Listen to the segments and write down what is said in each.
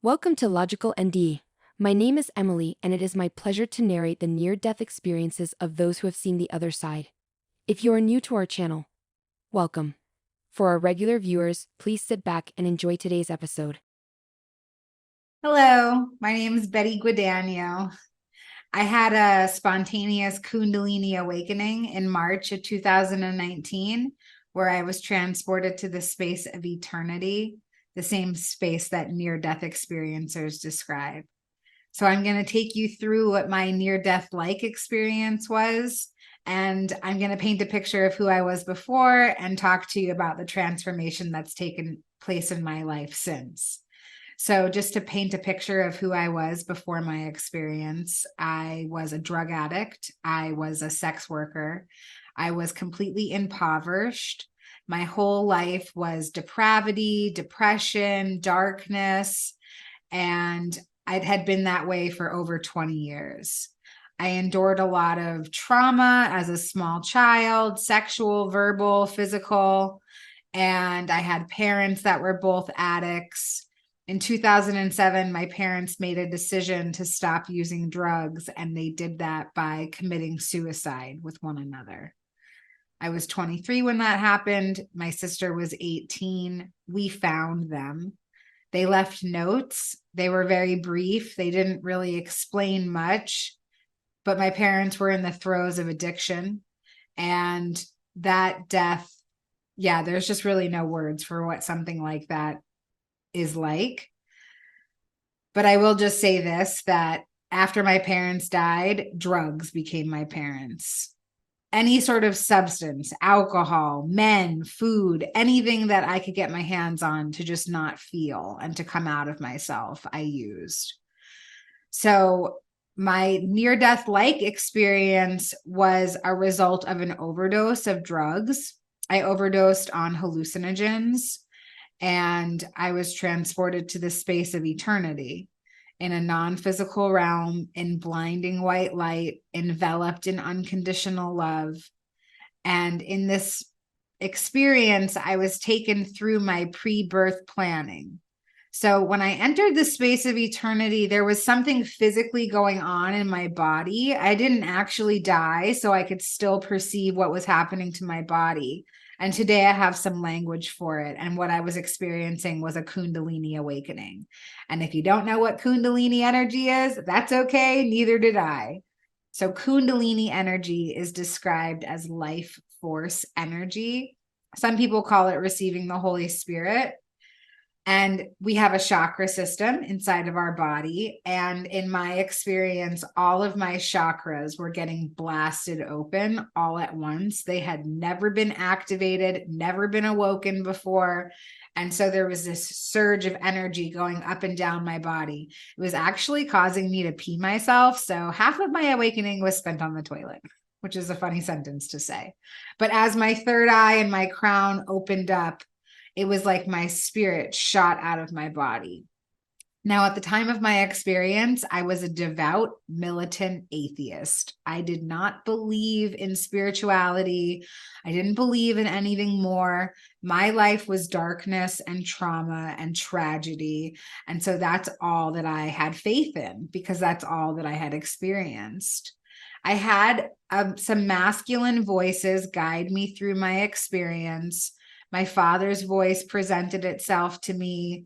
Welcome to Logical-NDE. My name is Emily, and it is my pleasure to narrate the near-death experiences of those who have seen the other side. If you are new to our channel, welcome. For our regular viewers, please sit back and enjoy today's episode. Hello, my name is Betty Guadagno. I had a spontaneous Kundalini awakening in March of 2019, where I was transported to the space of eternity, the same space that near-death experiencers describe. So I'm going to take you through what my near-death-like experience was, and I'm going to paint a picture of who I was before and talk to you about the transformation that's taken place in my life since. So just to paint a picture of who I was before my experience, I was a drug addict. I was a sex worker. I was completely impoverished. My whole life was depravity, depression, darkness, and I had been that way for over 20 years. I endured a lot of trauma as a small child, sexual, verbal, physical, and I had parents that were both addicts. In 2007, my parents made a decision to stop using drugs, and they did that by committing suicide with one another. I was 23 when that happened. My sister was 18. We found them. They left notes. They were very brief. They didn't really explain much, but my parents were in the throes of addiction. And that death, yeah, there's just really no words for what something like that is like. But I will just say this, that after my parents died, drugs became my parents. Any sort of substance, alcohol, men, food, anything that I could get my hands on to just not feel and to come out of myself, I used. So my near-death-like experience was a result of an overdose of drugs. I overdosed on hallucinogens, and I was transported to the space of eternity in a non-physical realm, in blinding white light, enveloped in unconditional love. And in this experience, I was taken through my pre-birth planning. So when I entered the space of eternity, there was something physically going on in my body. I didn't actually die, so I could still perceive what was happening to my body. And today I have some language for it. And what I was experiencing was a Kundalini awakening. And if you don't know what Kundalini energy is, that's okay. Neither did I. So Kundalini energy is described as life force energy. Some people call it receiving the Holy Spirit. And we have a chakra system inside of our body. And in my experience, all of my chakras were getting blasted open all at once. They had never been activated, never been awoken before. And so there was this surge of energy going up and down my body. It was actually causing me to pee myself. So half of my awakening was spent on the toilet, which is a funny sentence to say. But as my third eye and my crown opened up, it was like my spirit shot out of my body. Now, at the time of my experience, I was a devout, militant atheist. I did not believe in spirituality. I didn't believe in anything more. My life was darkness and trauma and tragedy. And so that's all that I had faith in, because that's all that I had experienced. I had some masculine voices guide me through my experience. My father's voice presented itself to me.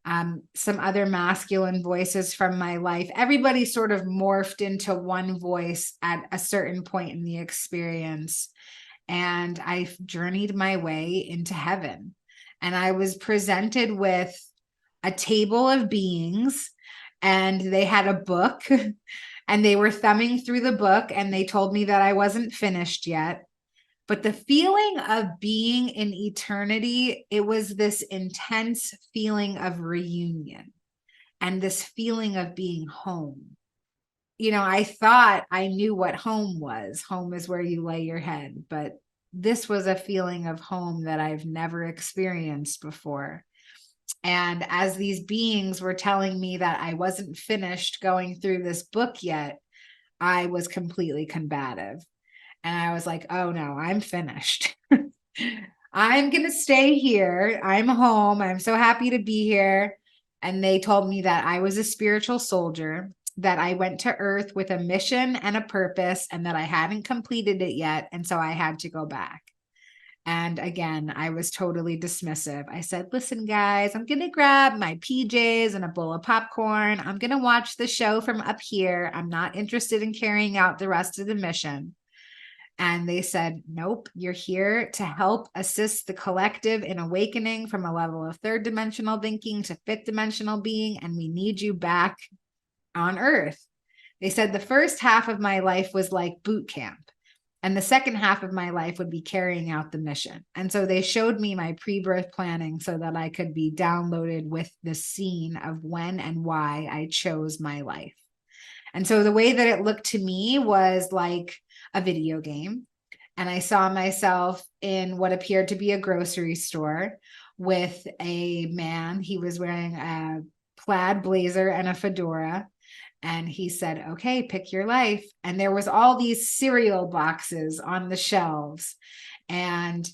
Some other masculine voices from my life. Everybody sort of morphed into one voice at a certain point in the experience. And I journeyed my way into heaven. And I was presented with a table of beings, and they had a book, and they were thumbing through the book, and they told me that I wasn't finished yet. But the feeling of being in eternity, it was this intense feeling of reunion and this feeling of being home. You know, I thought I knew what home was. Home is where you lay your head, but this was a feeling of home that I've never experienced before. And as these beings were telling me that I wasn't finished going through this book yet, I was completely combative. And I was like, oh no, I'm finished. I'm going to stay here. I'm home. I'm so happy to be here. And they told me that I was a spiritual soldier, that I went to Earth with a mission and a purpose, and that I hadn't completed it yet. And so I had to go back. And again, I was totally dismissive. I said, listen, guys, I'm going to grab my PJs and a bowl of popcorn. I'm going to watch the show from up here. I'm not interested in carrying out the rest of the mission. And they said, nope, you're here to help assist the collective in awakening from a level of third dimensional thinking to fifth dimensional being. And we need you back on Earth. They said the first half of my life was like boot camp. And the second half of my life would be carrying out the mission. And so they showed me my pre-birth planning so that I could be downloaded with the scene of when and why I chose my life. And so the way that it looked to me was like a video game. And I saw myself in what appeared to be a grocery store with a man. He was wearing a plaid blazer and a fedora. And he said, okay, pick your life. And there was all these cereal boxes on the shelves. And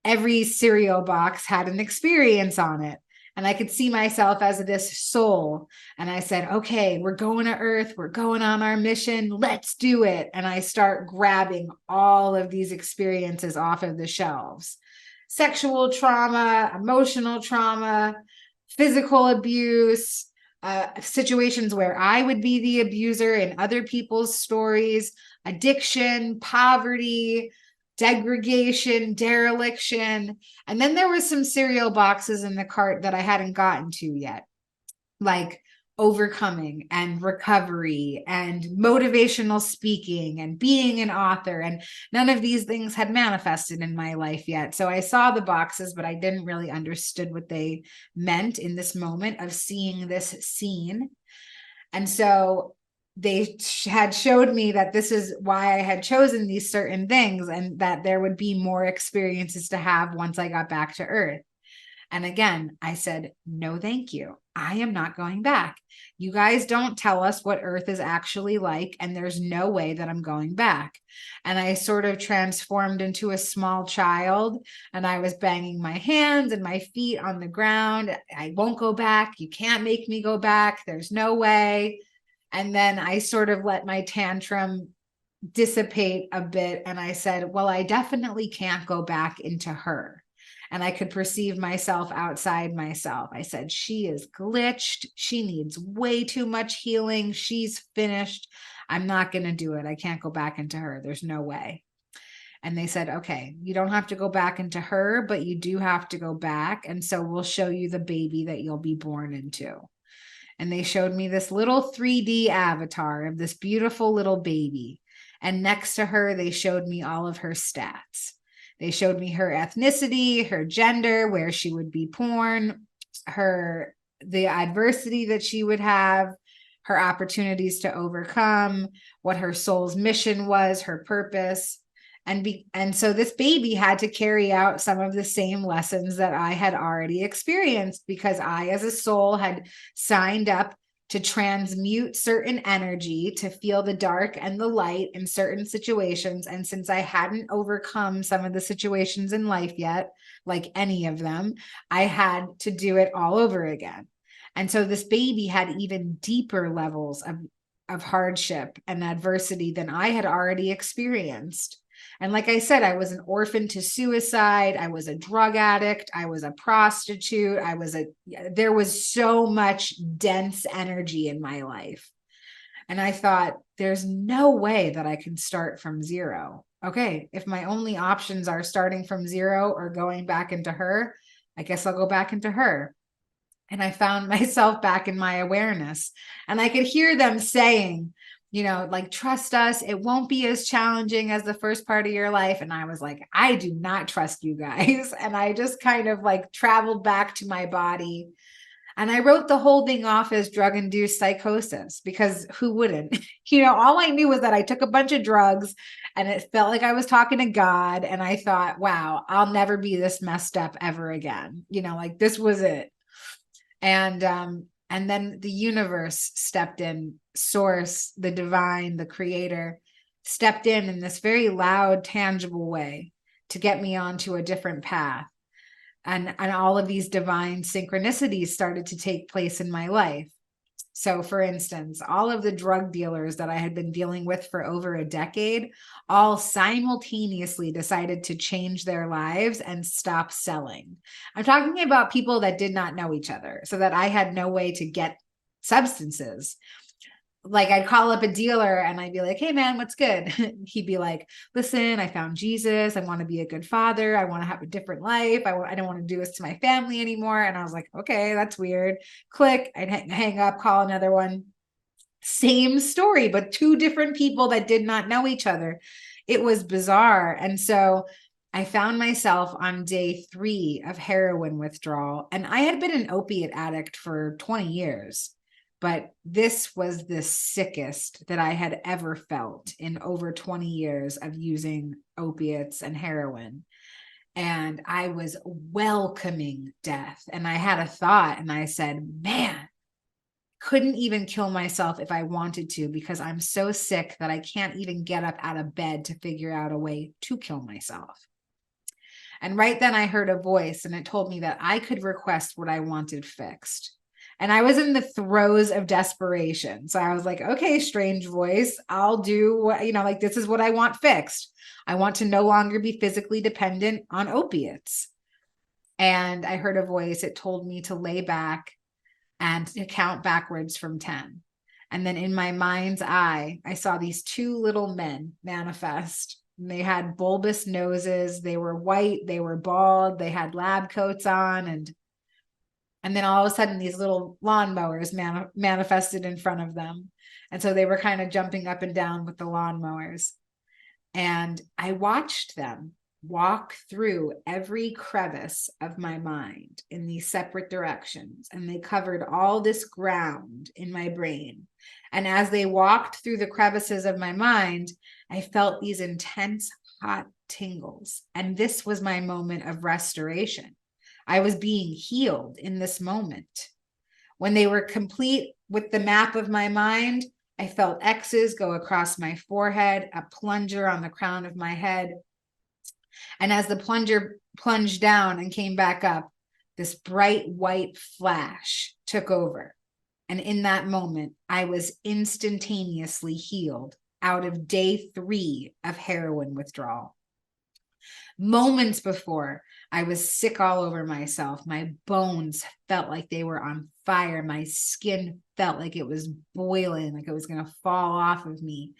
every cereal box had an experience on it. And I could see myself as this soul. And I said, okay, we're going to Earth. We're going on our mission. Let's do it. And I start grabbing all of these experiences off of the shelves. Sexual trauma, emotional trauma, physical abuse, situations where I would be the abuser in other people's stories, addiction, poverty, degradation, dereliction. And then there was some cereal boxes in the cart that I hadn't gotten to yet, like overcoming and recovery and motivational speaking and being an author. And none of these things had manifested in my life yet. So I saw the boxes, but I didn't really understood what they meant in this moment of seeing this scene. And so they had showed me that this is why I had chosen these certain things and that there would be more experiences to have once I got back to Earth. And again, I said, no, thank you. I am not going back. You guys don't tell us what Earth is actually like, and there's no way that I'm going back. And I sort of transformed into a small child, and I was banging my hands and my feet on the ground. I won't go back. You can't make me go back. There's no way. And then I sort of let my tantrum dissipate a bit. And I said, well, I definitely can't go back into her. And I could perceive myself outside myself. I said, she is glitched. She needs way too much healing. She's finished. I'm not going to do it. I can't go back into her. There's no way. And they said, okay, you don't have to go back into her, but you do have to go back. And so we'll show you the baby that you'll be born into. And they showed me this little 3D avatar of this beautiful little baby. And next to her, they showed me all of her stats. They showed me her ethnicity, her gender, where she would be born, the adversity that she would have, her opportunities to overcome, what her soul's mission was, her purpose. And so this baby had to carry out some of the same lessons that I had already experienced because I, as a soul, had signed up to transmute certain energy, to feel the dark and the light in certain situations. And since I hadn't overcome some of the situations in life yet, like any of them, I had to do it all over again. And so this baby had even deeper levels of hardship and adversity than I had already experienced. And like I said, I was an orphan to suicide. I was a drug addict. I was a prostitute. There was so much dense energy in my life. And I thought, there's no way that I can start from zero. Okay, if my only options are starting from zero or going back into her, I guess I'll go back into her. And I found myself back in my awareness. And I could hear them saying, like, trust us. It won't be as challenging as the first part of your life. And I was like, I do not trust you guys. And I just kind of like traveled back to my body. And I wrote the whole thing off as drug-induced psychosis because who wouldn't? All I knew was that I took a bunch of drugs and it felt like I was talking to God. And I thought, wow, I'll never be this messed up ever again. Like this was it. And then the universe stepped in, source, the divine, the creator, stepped in this very loud, tangible way to get me onto a different path. And all of these divine synchronicities started to take place in my life. So for instance, all of the drug dealers that I had been dealing with for over a decade, all simultaneously decided to change their lives and stop selling. I'm talking about people that did not know each other, so that I had no way to get substances. Like I'd call up a dealer and I'd be like, hey man, what's good? He'd be like, listen, I found Jesus. I want to be a good father. I want to have a different life. I don't want to do this to my family anymore. And I was like, okay, that's weird. Click. I'd hang up, call another one. Same story, but two different people that did not know each other. It was bizarre. And so I found myself on day 3 of heroin withdrawal. And I had been an opiate addict for 20 years. But this was the sickest that I had ever felt in over 20 years of using opiates and heroin. And I was welcoming death. And I had a thought and I said, man, couldn't even kill myself if I wanted to, because I'm so sick that I can't even get up out of bed to figure out a way to kill myself. And right then I heard a voice and it told me that I could request what I wanted fixed. And I was in the throes of desperation. So I was like, okay, strange voice, I'll do what, like, this is what I want fixed. I want to no longer be physically dependent on opiates. And I heard a voice. It told me to lay back and to count backwards from 10. And then in my mind's eye, I saw these 2 little men manifest. And they had bulbous noses. They were white. They were bald. They had lab coats on. And then all of a sudden, these little lawnmowers manifested in front of them. And so they were kind of jumping up and down with the lawnmowers. And I watched them walk through every crevice of my mind in these separate directions. And they covered all this ground in my brain. And as they walked through the crevices of my mind, I felt these intense hot tingles. And this was my moment of restoration. I was being healed in this moment. When they were complete with the map of my mind, I felt X's go across my forehead, a plunger on the crown of my head. And as the plunger plunged down and came back up, this bright white flash took over. And in that moment, I was instantaneously healed out of day 3 of heroin withdrawal. Moments before, I was sick all over myself. My bones felt like they were on fire. My skin felt like it was boiling, like it was going to fall off of me.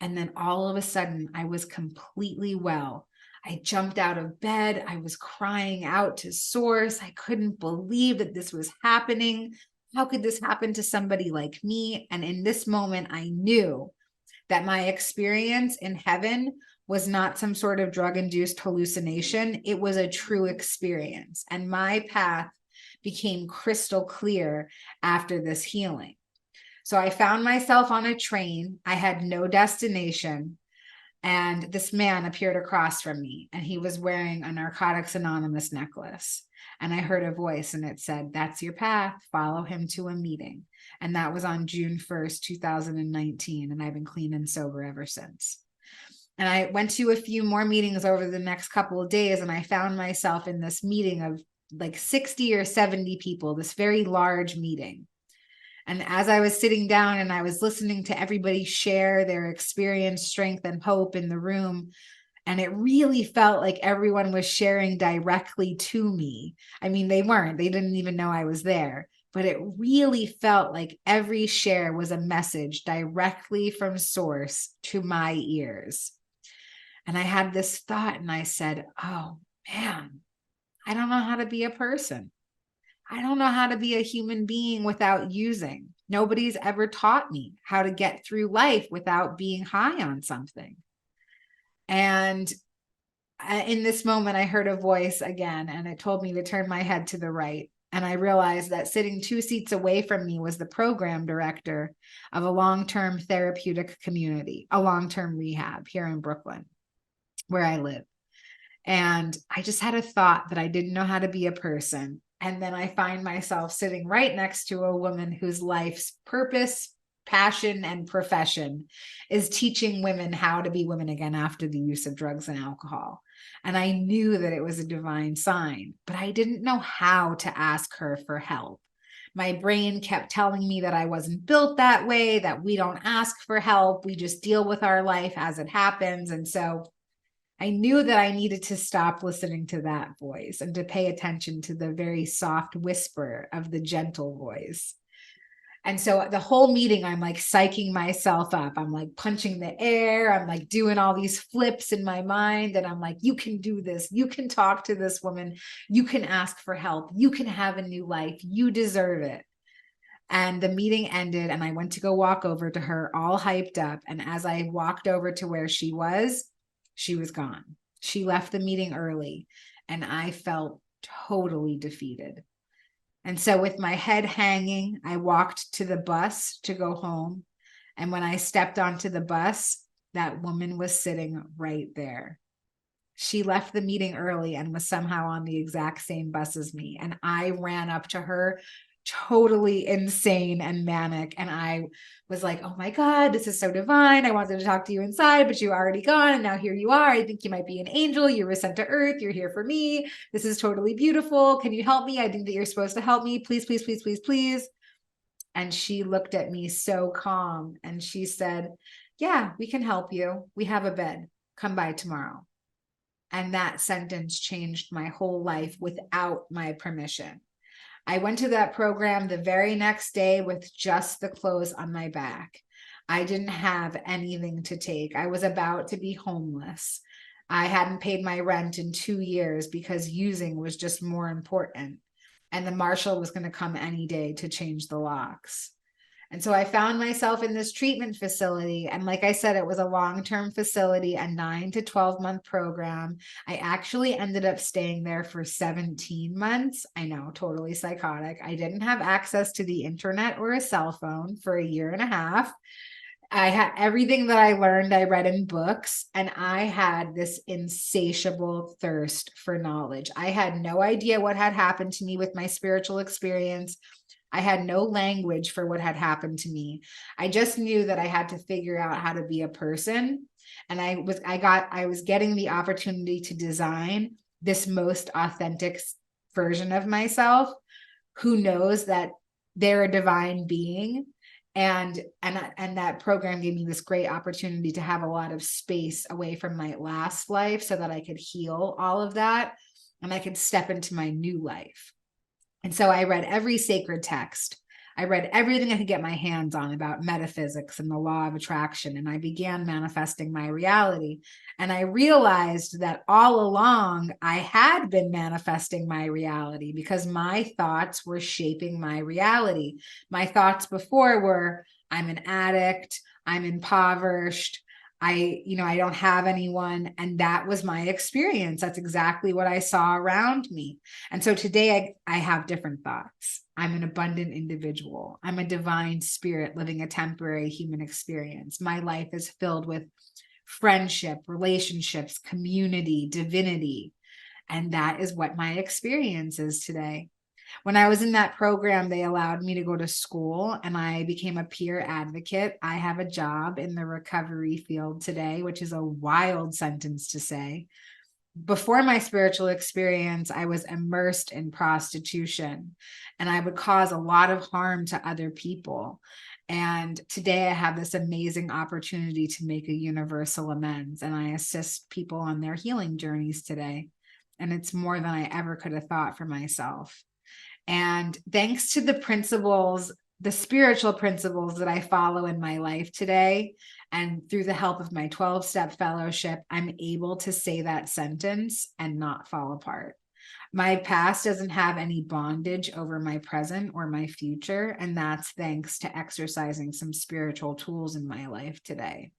And then all of a sudden, I was completely well. I jumped out of bed. I was crying out to Source. I couldn't believe that this was happening. How could this happen to somebody like me? And in this moment, I knew that my experience in heaven was not some sort of drug-induced hallucination. It was a true experience. And my path became crystal clear after this healing. So I found myself on a train. I had no destination. And this man appeared across from me, and he was wearing a Narcotics Anonymous necklace. And I heard a voice, and it said, that's your path. Follow him to a meeting. And that was on June 1st, 2019. And I've been clean and sober ever since. And I went to a few more meetings over the next couple of days, and I found myself in this meeting of like 60 or 70 people, this very large meeting. And as I was sitting down and I was listening to everybody share their experience, strength, and hope in the room, and it really felt like everyone was sharing directly to me. I mean, they didn't even know I was there, but it really felt like every share was a message directly from Source to my ears. And I had this thought and I said, oh man, I don't know how to be a person. I don't know how to be a human being without using. Nobody's ever taught me how to get through life without being high on something. And in this moment, I heard a voice again, and it told me to turn my head to the right. And I realized that sitting 2 seats away from me was the program director of a long-term therapeutic community, a long-term rehab here in Brooklyn, where I live. And I just had a thought that I didn't know how to be a person. And then I find myself sitting right next to a woman whose life's purpose, passion, and profession is teaching women how to be women again after the use of drugs and alcohol. And I knew that it was a divine sign, but I didn't know how to ask her for help. My brain kept telling me that I wasn't built that way, that we don't ask for help. We just deal with our life as it happens. And so I knew that I needed to stop listening to that voice and to pay attention to the very soft whisper of the gentle voice. And so the whole meeting, I'm like psyching myself up. I'm like punching the air. I'm like doing all these flips in my mind. And I'm like, you can do this. You can talk to this woman. You can ask for help. You can have a new life. You deserve it. And the meeting ended and I went to go walk over to her all hyped up. And as I walked over to where she was gone. She left the meeting early and I felt totally defeated. And so with my head hanging, I walked to the bus to go home. And when I stepped onto the bus, that woman was sitting right there. She left the meeting early and was somehow on the exact same bus as me. And I ran up to her, totally insane and manic. And I was like, oh my God, this is so divine. I wanted to talk to you inside, but you were already gone. And now here you are. I think you might be an angel. You were sent to earth. You're here for me. This is totally beautiful. Can you help me? I think that you're supposed to help me. Please, please, please, please, please. And she looked at me so calm. And she said, yeah, we can help you. We have a bed. Come by tomorrow. And that sentence changed my whole life without my permission. I went to that program the very next day with just the clothes on my back. I didn't have anything to take. I was about to be homeless. I hadn't paid my rent in 2 years because using was just more important. And the marshal was going to come any day to change the locks. And so I found myself in this treatment facility. And like I said, it was a long-term facility, a 9 to 12-month program. I actually ended up staying there for 17 months. I know, totally psychotic. I didn't have access to the internet or a cell phone for a year and a half. I had everything that I learned, I read in books, and I had this insatiable thirst for knowledge. I had no idea what had happened to me with my spiritual experience. I had no language for what had happened to me. I just knew that I had to figure out how to be a person. And I was getting the opportunity to design this most authentic version of myself who knows that they're a divine being. And that program gave me this great opportunity to have a lot of space away from my last life so that I could heal all of that and I could step into my new life. And so I read every sacred text. I read everything I could get my hands on about metaphysics and the law of attraction. And I began manifesting my reality. And I realized that all along I had been manifesting my reality because my thoughts were shaping my reality. My thoughts before were, I'm an addict, I'm impoverished, I don't have anyone. And that was my experience. That's exactly what I saw around me. And so today I have different thoughts. I'm an abundant individual. I'm a divine spirit living a temporary human experience. My life is filled with friendship, relationships, community, divinity. And that is what my experience is today. When I was in that program, they allowed me to go to school and I became a peer advocate. I have a job in the recovery field today, which is a wild sentence to say. Before my spiritual experience, I was immersed in prostitution and I would cause a lot of harm to other people. And today I have this amazing opportunity to make a universal amends and I assist people on their healing journeys today. And it's more than I ever could have thought for myself. And thanks to the principles, the spiritual principles that I follow in my life today, and through the help of my 12-step fellowship, I'm able to say that sentence and not fall apart. My past doesn't have any bondage over my present or my future, and that's thanks to exercising some spiritual tools in my life today.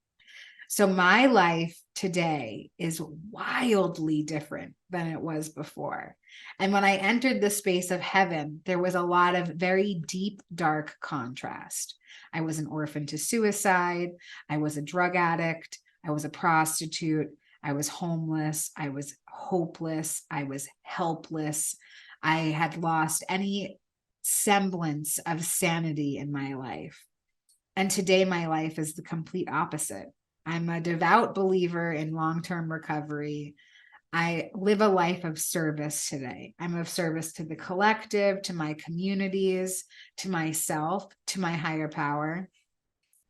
So my life today is wildly different than it was before. And when I entered the space of heaven, there was a lot of very deep, dark contrast. I was an orphan to suicide. I was a drug addict. I was a prostitute. I was homeless. I was hopeless. I was helpless. I had lost any semblance of sanity in my life. And today my life is the complete opposite. I'm a devout believer in long-term recovery. I live a life of service today. I'm of service to the collective, to my communities, to myself, to my higher power.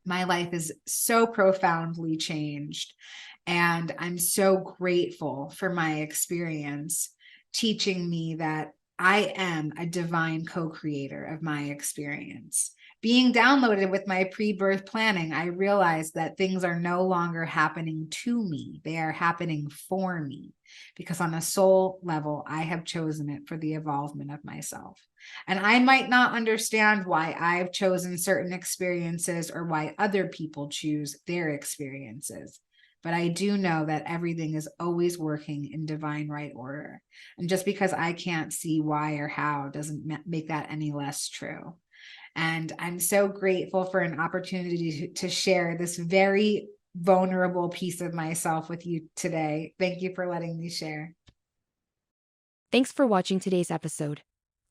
My life is so profoundly changed. And I'm so grateful for my experience teaching me that I am a divine co-creator of my experience. Being downloaded with my pre-birth planning, I realized that things are no longer happening to me. They are happening for me, because on a soul level, I have chosen it for the evolvement of myself. And I might not understand why I've chosen certain experiences or why other people choose their experiences. But I do know that everything is always working in divine right order. And just because I can't see why or how doesn't make that any less true. And I'm so grateful for an opportunity to share this very vulnerable piece of myself with you today. Thank you for letting me share. Thanks for watching today's episode.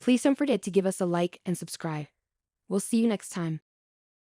Please don't forget to give us a like and subscribe. We'll see you next time.